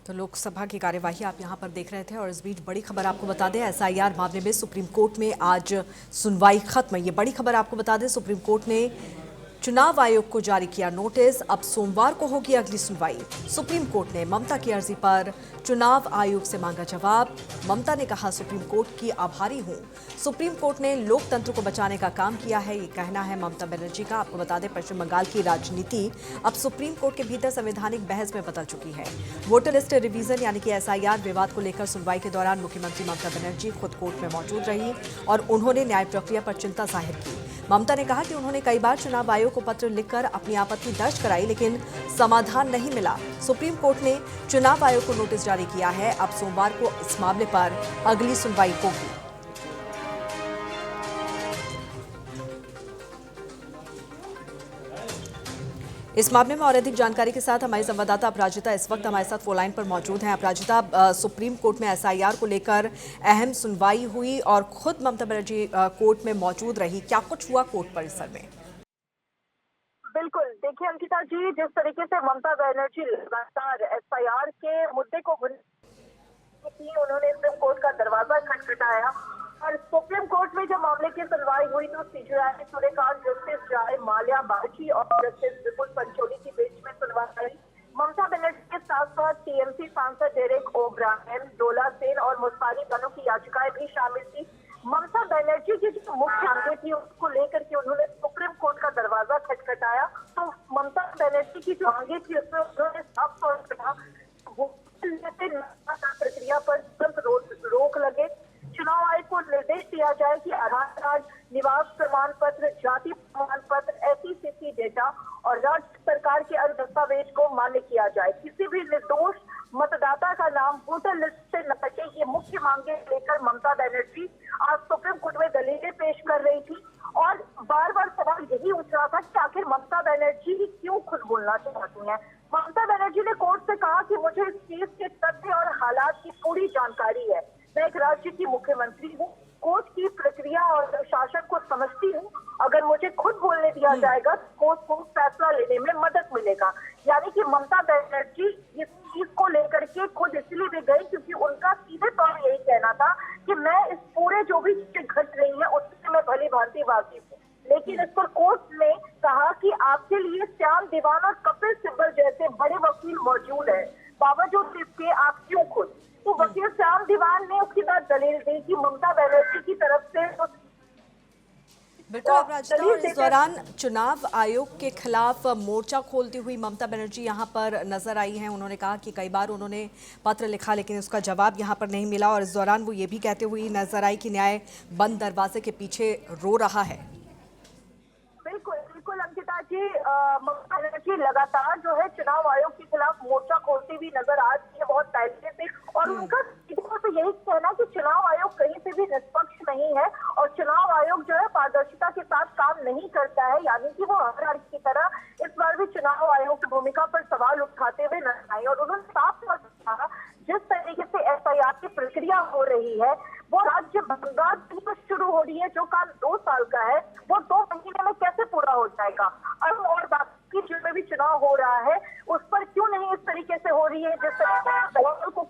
तो लोकसभा की कार्यवाही आप यहां पर देख रहे थे और इस बीच बड़ी खबर आपको बता दें, एसआईआर मामले में सुप्रीम कोर्ट में आज सुनवाई खत्म। ये बड़ी खबर आपको बता दें, सुप्रीम कोर्ट ने चुनाव आयोग को जारी किया नोटिस। अब सोमवार को होगी अगली सुनवाई। सुप्रीम कोर्ट ने ममता की अर्जी पर चुनाव आयोग से मांगा जवाब। ममता ने कहा, सुप्रीम कोर्ट की आभारी हूं। सुप्रीम कोर्ट ने लोकतंत्र को बचाने का काम किया है, ये कहना है ममता बनर्जी का। आपको बता दें, पश्चिम बंगाल की राजनीति अब सुप्रीम कोर्ट के भीतर संवैधानिक बहस में बदल चुकी है। वोटर लिस्ट रिवीजन यानी कि एसआईआर विवाद को लेकर सुनवाई के दौरान मुख्यमंत्री ममता बनर्जी खुद कोर्ट में मौजूद रही और उन्होंने न्याय प्रक्रिया पर चिंता जाहिर की। ममता ने कहा कि उन्होंने कई बार चुनाव आयोग को पत्र लिखकर अपनी आपत्ति दर्ज कराई, लेकिन समाधान नहीं मिला। सुप्रीम कोर्ट ने चुनाव आयोग को नोटिस जारी किया है। अब सोमवार को इस मामले पर अगली सुनवाई होगी। इस मामले में और अधिक जानकारी के साथ हमारी संवाददाता अपराजिता इस वक्त हमारे साथ फोन लाइन पर मौजूद हैं। अपराजिता, सुप्रीम कोर्ट में एसआईआर को लेकर अहम सुनवाई हुई और खुद ममता बनर्जी कोर्ट में मौजूद रही। क्या कुछ हुआ कोर्ट परिसर में? बिल्कुल, देखिए अंकिता जी, जिस तरीके से ममता बनर्जी लगातार एसआईआर के मुद्दे को उन्होंने सुप्रीम कोर्ट का दरवाजा खटखटाया और सुप्रीम कोर्ट में जब मामले की सुनवाई हुई तो सीजेआई सूर्यकांत, जस्टिस जय माल्या बागची और जस्टिस विपुल पंचोली की बेंच में सुनवाई हुई। ममता बनर्जी के साथ साथ टीएमसी सांसद डेरेक ओब्रायन, डोला सेन और मुस्तानी बनो की याचिकाएं भी शामिल थी। ममता बनर्जी की जो मुख्य मांगे थी उसको लेकर के उन्होंने सुप्रीम कोर्ट का दरवाजा खटखटाया। तो ममता बनर्जी की जो मांगे थी उसमें उन्होंने साफ तौर पर कहा प्रक्रिया पर तुरंत रोक लगे। चुनाव आयोग को निर्देश दिया जाए कि आधार कार्ड, निवास प्रमाण पत्र, जाति प्रमाण पत्र, एसईसीसी डेटा और राज्य सरकार के अन्य दस्तावेज को मान्य किया जाए। किसी भी निर्दोष मतदाता का नाम वोटर लिस्ट से न हटे, ये मुख्य मांगे लेकर ममता बनर्जी आज सुप्रीम कोर्ट में दलीलें पेश कर रही थी और बार बार सवाल यही उठ रहा था कि आखिर ममता बनर्जी क्यों खुद बोलना चाहती हैं। ममता बनर्जी ने कोर्ट से कहा कि मुझे इस केस के तथ्य और हालात की पूरी जानकारी है। मैं एक राज्य की मुख्यमंत्री हूँ, कोर्ट की प्रक्रिया और शासन को समझती हूँ। अगर मुझे खुद बोलने दिया जाएगा तो कोर्ट को फैसला लेने में मदद मिलेगा। यानी कि ममता बनर्जी इस चीज को लेकर के खुद इसलिए भी गई क्योंकि उनका सीधे तौर पर यही कहना था कि मैं इस पूरे जो भी चीजें घट रही है उससे मैं भली भांति वाकिफ हूँ। लेकिन इस पर कोर्ट ने कहा कि आपके लिए श्याम दीवान और कपिल सिब्बल जैसे बड़े वकील मौजूद हैं, बावजूद इसके आप क्यों खुद? तो वकील श्याम दीवान ने उसके बाद दलील दी कि ममता बनर्जी की तरफ से बिल्कुल अपराजिता, और इस दौरान चुनाव आयोग के खिलाफ मोर्चा खोलती हुई ममता बनर्जी यहां पर नजर आई हैं। उन्होंने कहा कि कई बार उन्होंने पत्र लिखा लेकिन उसका जवाब यहां पर नहीं मिला और इस दौरान वो ये भी कहते हुए नजर आई कि न्याय बंद दरवाजे के पीछे रो रहा है। बिल्कुल बिल्कुल अंकिता जी, ममता बनर्जी लगातार जो है चुनाव आयोग के खिलाफ मोर्चा खोलती हुई नजर आ रही है बहुत पहले से और उनका तो यही कहना कि चुनाव आयोग कहीं से भी निष्पक्ष नहीं है और चुनाव आयोग जो है पारदर्शिता के साथ काम नहीं करता है। यानी कि वो हर बार की तरह इस बार भी चुनाव आयोग की भूमिका पर सवाल उठाते हुए नजर आए और उन्होंने साफ तौर पर कहा जिस तरीके से एसआईआर की प्रक्रिया हो रही है वो राज्य बंगाल से शुरू हो रही है। जो काम 2 साल का है वो 2 महीने में कैसे पूरा हो जाएगा? और बाकी जो भी चुनाव हो रहा है उस पर क्यों नहीं इस तरीके से हो रही है जिस तरीके से सवाल को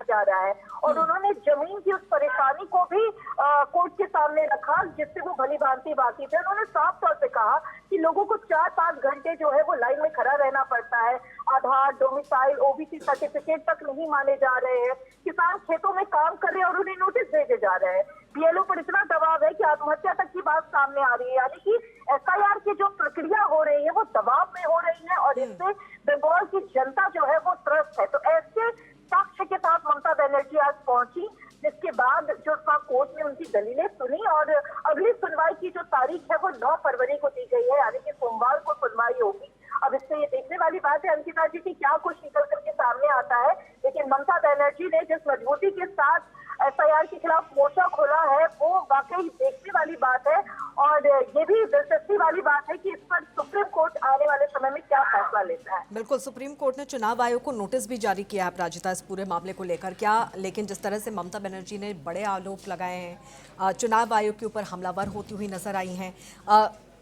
जा रहा है। और उन्होंने जमीन की उस परेशानी को भी कोर्ट के सामने रखा जिससे वो भली भांति वाकिफ है। उन्होंने साफ तौर पे कहा कि लोगों को 4-5 घंटे जो है वो लाइन में खड़ा रहना पड़ता है। आधार, डोमिसाइल, ओबीसी सर्टिफिकेट तक नहीं माने जा रहे हैं। किसान खेतों में काम कर रहे हैं और उन्हें नोटिस भेजे जा रहे हैं। बीएलओ पर इतना दबाव है कि आत्महत्या तक की बात सामने आ रही है। यानी कि एसआईआर की जो प्रक्रिया हो रही है वो दबाव में हो रही है और इससे बंगाल की जनता जो है वो त्रस्त है। तो ऐसे साक्ष्य के साथ ममता बनर्जी आज पहुंची, जिसके बाद जो कोर्ट ने उनकी दलीलें सुनी और अगली सुनवाई की जो तारीख है वो 9 फरवरी को दी गई है, यानी कि सोमवार को सुनवाई होगी। अब इससे ये देखने वाली बात है अंकिता जी की क्या कुछ निकल करके सामने आता है। लेकिन ममता बनर्जी ने जिस मजबूती के साथ एसआईआर के खिलाफ मोर्चा खोला है वो वाकई देखने वाली बात है और ये भी दिलचस्पी वाली बात है कि इस पर सुप्रीम कोर्ट आने वाले समय में क्या फैसला लेता है। बिल्कुल, सुप्रीम कोर्ट ने चुनाव आयोग को नोटिस भी जारी किया है अपराजिता इस पूरे मामले को लेकर। क्या लेकिन जिस तरह से ममता बनर्जी ने बड़े आरोप लगाए हैं, चुनाव आयोग के ऊपर हमलावर होती हुई नजर आई हैं,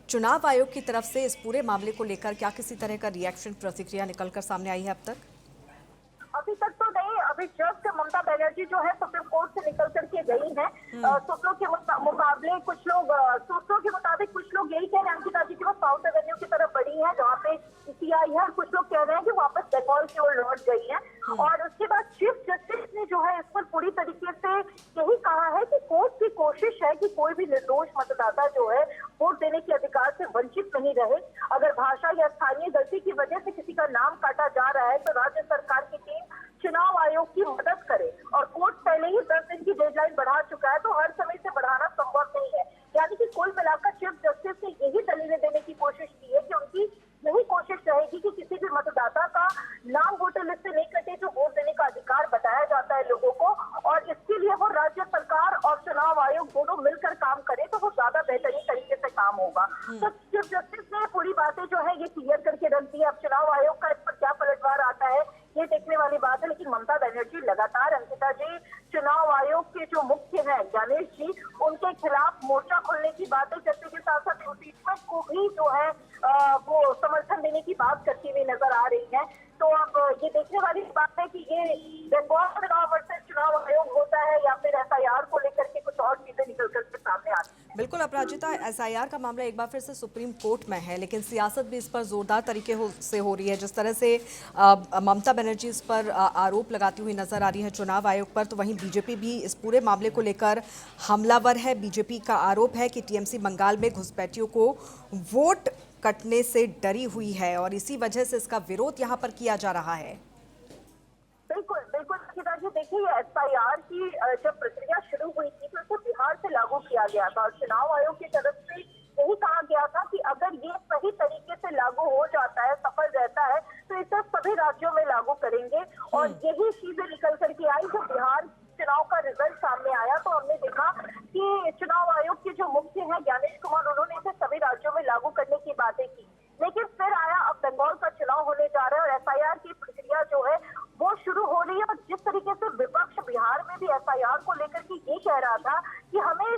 चुनाव आयोग की तरफ से इस पूरे मामले को लेकर क्या किसी तरह का रिएक्शन, प्रतिक्रिया निकलकर सामने आई है अब तक? अभी तक तो अभी जस्ट ममता बनर्जी जो है सुप्रीम कोर्ट से निकल करके गई हैं। सूत्रों के मुकाबले कुछ लोग सूत्रों के मुताबिक कुछ लोग यही कह रहे हैं अंकिता जी की वो साउथ एवेन्यू की तरफ बढ़ी है जहाँ पे सीआई है, और कुछ लोग कह रहे हैं कि वापस बंगाल की ओर लौट गई है। और उसके बाद चीफ जस्टिस ने जो है इस पर पूरी तरीके से यही कहा है कि कोर्ट की कोशिश है कि कोई भी निर्दोष मतदाता जो है वोट देने के अधिकार से वंचित नहीं रहे। अगर भाषा या स्थानीय गलती की वजह से किसी का नाम काटा जा रहा है तो राज्य सरकार की टीम चुनाव आयोग की मदद करे, और कोर्ट पहले ही 10 दिन की डेडलाइन बढ़ा चुका है तो हर समय से बढ़ाना संभव नहीं है। यानी कि कुल मिलाकर चीफ जस्टिस ने यही दलीलें देने की कोशिश की है कि उनकी यही कोशिश रहेगी कि किसी भी मतदाता का नाम वोटर लिस्ट से नहीं कटे जो वोट देने का अधिकार बताया जाता है लोगों को, और इसके लिए वो राज्य सरकार और चुनाव आयोग दोनों मिलकर काम करे तो वो ज्यादा बेहतरीन तरीके से काम होगा। तो चीफ जस्टिस ने पूरी बातें जो है ये क्लियर करके रख दी है। अब चुनाव आयोग का इस पर क्या पलटवार आता है ये देखने वाली बात है, लेकिन ममता बनर्जी लगातार अंकिता जी चुनाव आयोग के जो मुख्य हैं ज्ञानेश जी उनके खिलाफ मोर्चा खोलने की बातें करते के साथ साथ इम्पीचमेंट को भी जो है वो समर्थन देने की बात करती हुई नजर आ रही है। तो अब ये देखने वाली बात है कि ये बंगाल चुनाव वर्सेस चुनाव आयोग होता है या फिर एफआईआर को लेकर के कुछ और चीजें निकल करके सामने आती है। बिल्कुल अपराजिता, एसआईआर का मामला एक बार फिर से सुप्रीम कोर्ट में है, लेकिन सियासत भी इस पर जोरदार तरीके से हो रही है। जिस तरह से ममता बनर्जी इस पर आरोप लगाती हुई नजर आ रही है चुनाव आयोग पर, तो वहीं बीजेपी भी इस पूरे मामले को लेकर हमलावर है। बीजेपी का आरोप है कि टीएमसी बंगाल में घुसपैठियों को वोट कटने से डरी हुई है और इसी वजह से इसका विरोध यहाँ पर किया जा रहा है। बिल्कुल बिल्कुल देखिए एफआईआर की जब प्रक्रिया शुरू हुई थी तो इसको बिहार से लागू किया गया था और चुनाव आयोग की तरफ से यही कहा गया था कि अगर ये सही तरीके से लागू हो जाता है, सफल रहता है तो इसे सभी राज्यों में लागू करेंगे। और यही चीजें निकल करके आई जब बिहार चुनाव का रिजल्ट सामने आया तो हमने देखा कि चुनाव आयोग के जो मुख्य हैं ज्ञानेश कुमार उन्होंने इसे सभी राज्यों में लागू करने की बातें की, लेकिन फिर आया अब बंगाल का चुनाव होने जा रहा है और एफआईआर की प्रक्रिया जो है वो शुरू हो रही है। और जिस तरीके से विपक्ष बिहार में भी एफआईआर को लेकर के ये कह रहा था कि हमें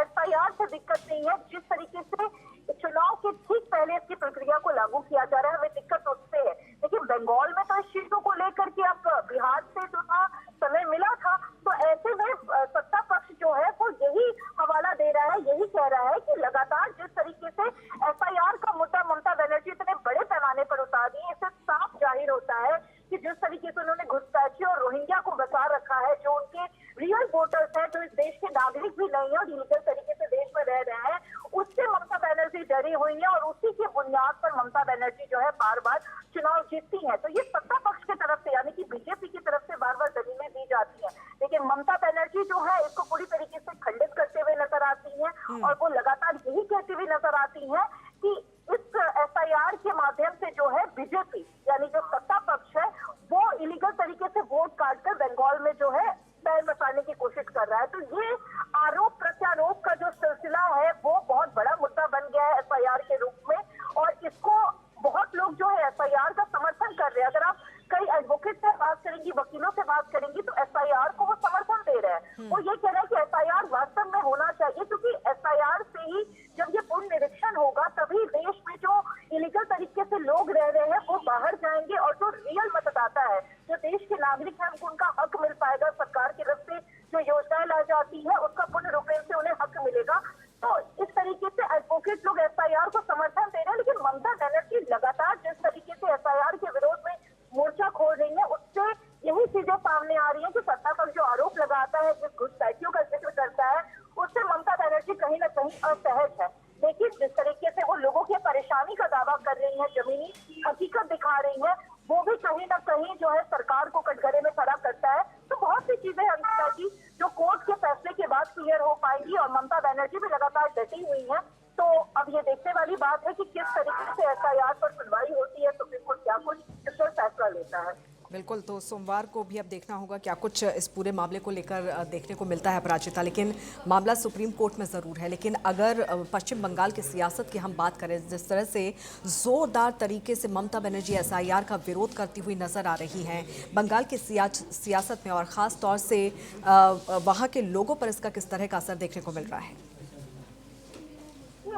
एफआईआर से दिक्कत नहीं है, जिस तरीके से चुनाव के ठीक पहले इसकी प्रक्रिया को लागू किया जा रहा है हमें दिक्कत उससे है, लेकिन बंगाल में तो इस चीजों को लेकर के अब बिहार से जो था समय मिला था तो ऐसे में सत्ता पक्ष जो है वो यही हवाला दे रहा है, यही कह रहा है कि लगातार जिस तरीके से एफआईआर का मुद्दा ममता बनर्जी इतने बड़े पैमाने पर उतार दी, इससे साफ जाहिर होता है कि जिस तरीके से उन्होंने घुसपैठी और रोहिंग्या को बचा रखा है, जो उनके रियल वोटर्स हैं, जो इस देश के नागरिक भी नहीं है और इलीगल तरीके से देश में रह रहे हैं, उससे ममता बनर्जी डरी हुई है और उसी की बुनियाद पर ममता बनर्जी जो है बार बार चुनाव जीतती है। तो ये सत्ता पक्ष की तरफ से यानी कि बीजेपी की तरफ से बार बार दलीलें दी जाती है, लेकिन ममता बनर्जी जो है इसको पूरी तरीके से खंडित करते हुए नजर आती है और वो लगातार यही कहती हुई नजर आती है कि इस एफआईआर के माध्यम से जो है बीजेपी यानी जो सत्ता पक्ष है वो इलीगल तरीके से वोट काटकर बंगाल में जो है पैर मचाने की कोशिश कर रहा है। तो ये आरोप प्रत्यारोप का जो सिलसिला है वो बहुत बड़ा मुद्दा बन गया है एफआईआर के रूप में और इसको बहुत लोग जो है एफआईआर का समर्थन कर रहे हैं। अगर आप कई एडवोकेट से बात करेंगी, वकीलों से बात करेंगी तो एफआईआर को वो समर्थन दे रहे हैं। वो ये कह रहे हैं कि एफआईआर वास्तव में होना चाहिए क्योंकि एफआईआर से ही जब ये पूर्ण निरीक्षण होगा तभी देश में जो इलीगल तरीके से लोग रह रहे हैं वो बाहर जाएंगे और जो रियल मतदाता है, जो देश के नागरिक हैं, उनका हक मिल पाएगा। सरकार की तरफ से जो योजनाएं लाई जाती है उसका पूर्ण रूप से उन्हें हक मिलेगा। तो इस तरीके से एडवोकेट लोग एफआईआर को समर्थन दे रहे हैं, लेकिन ममता बनर्जी लगातार जिस तरीके से एफआईआर के विरोध में मोर्चा खोल रही है उससे यही चीजें सामने आ रही है कि सत्ता पर जो आरोप लगाता है, जिस घुसपैठियों का जिक्र करता है, उससे ममता बनर्जी कहीं ना कहीं असहज है। लेकिन जिस तरीके से वो लोगों की परेशानी का दावा कर रही है, जमीनी हकीकत दिखा रही है, वो भी कहीं ना कहीं जो है सरकार को कटघरे में खड़ा करता है। तो बहुत सी चीजें अंकिता जी जो कोर्ट के फैसले के बाद क्लियर हो पाएंगी और ममता बनर्जी भी लगातार डटी हुई है। तो अब ये देखने वाली बात है कि किस तरीके से एफआईआर पर सुनवाई होती है, सुप्रीम कोर्ट क्या कुछ इस पर फैसला लेता है। बिल्कुल, तो सोमवार को भी अब देखना होगा क्या कुछ इस पूरे मामले को लेकर देखने को मिलता है अपराजिता। लेकिन मामला सुप्रीम कोर्ट में ज़रूर है, लेकिन अगर पश्चिम बंगाल की सियासत की हम बात करें, जिस तरह से ज़ोरदार तरीके से ममता बनर्जी एसआईआर का विरोध करती हुई नज़र आ रही हैं बंगाल की सियासत में और ख़ास तौर से वहाँ के लोगों पर इसका किस तरह का असर देखने को मिल रहा है?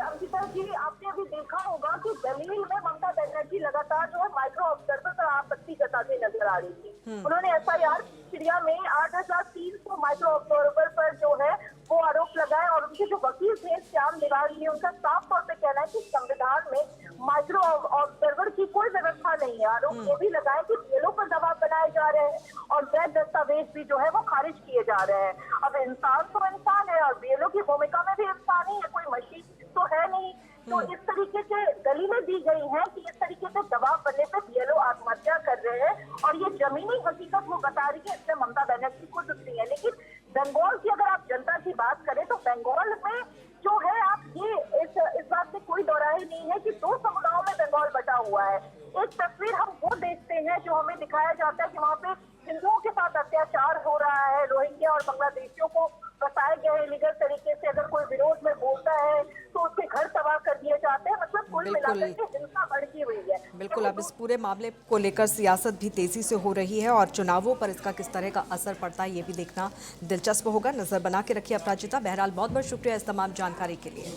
अंकिता जी, आपने अभी देखा होगा कि दलील में ममता बनर्जी लगातार जो है माइक्रो ऑब्जर्वर पर आपत्ति जताते नजर आ रही थी। उन्होंने एफआईआर प्रक्रिया में 8,300 माइक्रो ऑब्जर्वर पर जो है वो आरोप लगाए और उनके जो वकील थे श्याम निवाल जी, उनका साफ तौर पे कहना है कि संविधान में माइक्रो ऑब्जर्वर की कोई व्यवस्था नहीं है। आरोप ये भी लगाए कि बीएलओ पर दबाव बनाए जा रहे हैं और वैध दस्तावेज भी जो है वो खारिज किए जा रहे हैं। अब इंसान तो इंसान है और बीएलओ की भूमिका में भी इंसान ही है, कोई मशीन तो है नहीं। तो इस तरीके से दलीलें दी गई हैं कि इस तरीके से दबाव बनने पे बीएलओ आत्महत्या कर रहे हैं और ये जमीनी हकीकत वो बता रही है, इसमें ममता बनर्जी को कुछ नहीं है। लेकिन बंगाल की अगर आप जनता की बात करें तो बंगाल में जो है आप ये इस बात में कोई दोराहे नहीं है कि दो समुदायों में बंगाल बटा हुआ है। एक तस्वीर हम वो देखते हैं जो हमें दिखाया जाता है कि वहाँ पे हिंदुओं के साथ अत्याचार हो रहा है, रोहिंग्या और बांग्लादेशियों को बताए गए इलीगल तरीके से अगर कोई विरोध में बोलता है तो उसके घर तबाह कर दिए जाते हैं। मतलब कुल मिलाकर के हिंसा भड़की हुई है। बिल्कुल, अब इस पूरे मामले को लेकर सियासत भी तेजी से हो रही है और चुनावों पर इसका किस तरह का असर पड़ता है ये भी देखना दिलचस्प होगा। नजर बना के रखिए अपराजिता। बहरहाल बहुत बहुत शुक्रिया इस तमाम जानकारी के लिए।